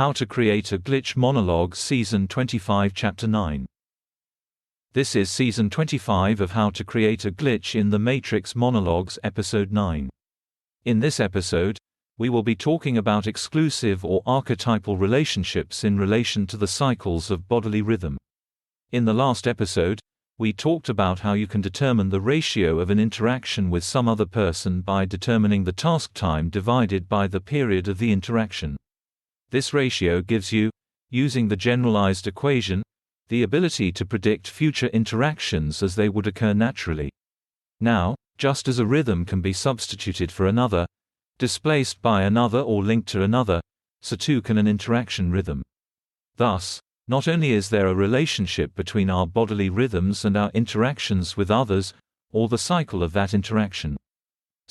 How to Create a Glitch Monologues Season 25 Chapter 9. This is Season 25 of How to Create a Glitch in the Matrix Monologues Episode 9. In this episode, we will be talking about exclusive or archetypal relationships in relation to the cycles of bodily rhythm. In the last episode, we talked about how you can determine the ratio of an interaction with some other person by determining the task time divided by the period of the interaction. This ratio gives you, using the generalized equation, the ability to predict future interactions as they would occur naturally. Now, just as a rhythm can be substituted for another, displaced by another or linked to another, so too can an interaction rhythm. Thus, not only is there a relationship between our bodily rhythms and our interactions with others, or the cycle of that interaction,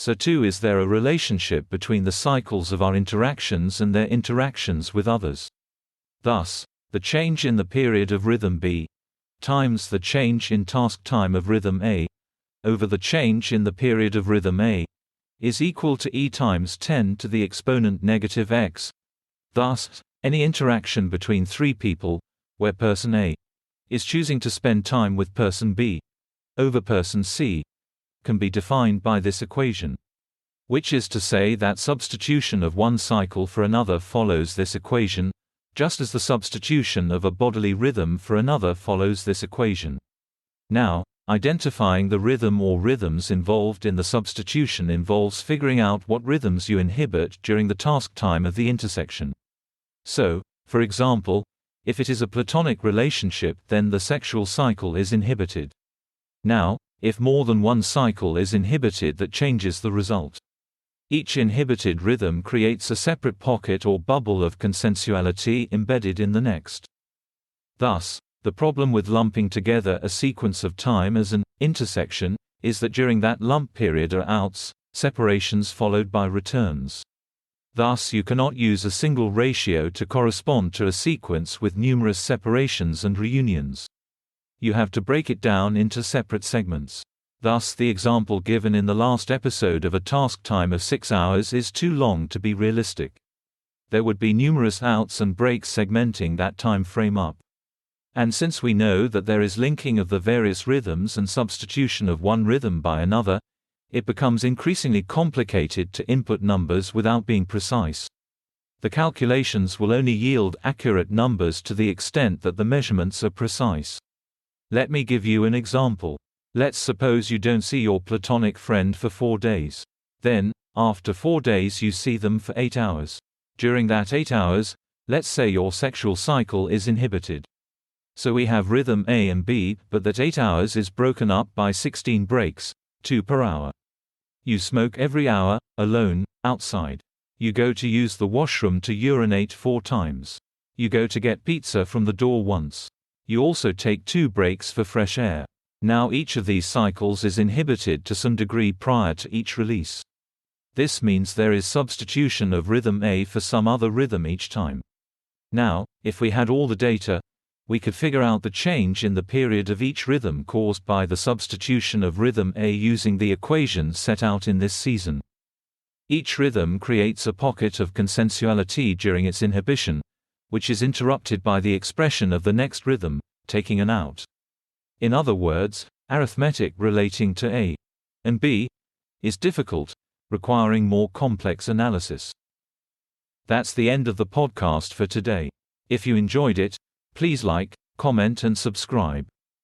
so too is there a relationship between the cycles of our interactions and their interactions with others. Thus, the change in the period of rhythm B times the change in task time of rhythm A over the change in the period of rhythm A is equal to E times 10 to the exponent negative x. Thus, any interaction between three people, where person A is choosing to spend time with person B over person C, can be defined by this equation. Which is to say that substitution of one cycle for another follows this equation, just as the substitution of a bodily rhythm for another follows this equation. Now, identifying the rhythm or rhythms involved in the substitution involves figuring out what rhythms you inhibit during the task time of the intersection. So, for example, if it is a platonic relationship, then the sexual cycle is inhibited. Now, if more than one cycle is inhibited, that changes the result. Each inhibited rhythm creates a separate pocket or bubble of consensuality embedded in the next. Thus, the problem with lumping together a sequence of time as an intersection is that during that lump period are outs, separations followed by returns. Thus, you cannot use a single ratio to correspond to a sequence with numerous separations and reunions. You have to break it down into separate segments. Thus, the example given in the last episode of a task time of 6 hours is too long to be realistic. There would be numerous outs and breaks segmenting that time frame up. And since we know that there is linking of the various rhythms and substitution of one rhythm by another, it becomes increasingly complicated to input numbers without being precise. The calculations will only yield accurate numbers to the extent that the measurements are precise. Let me give you an example. Let's suppose you don't see your platonic friend for 4 days. Then, after 4 days you see them for 8 hours. During that 8 hours, let's say your sexual cycle is inhibited. So we have rhythm A and B, but that 8 hours is broken up by 16 breaks, 2 per hour. You smoke every hour, alone, outside. You go to use the washroom to urinate 4 times. You go to get pizza from the door once. You also take 2 breaks for fresh air. Now each of these cycles is inhibited to some degree prior to each release. This means there is substitution of rhythm A for some other rhythm each time. Now, if we had all the data, we could figure out the change in the period of each rhythm caused by the substitution of rhythm A using the equation set out in this season. Each rhythm creates a pocket of consensuality during its inhibition, which is interrupted by the expression of the next rhythm, taking an out. In other words, arithmetic relating to A and B is difficult, requiring more complex analysis. That's the end of the podcast for today. If you enjoyed it, please like, comment and subscribe.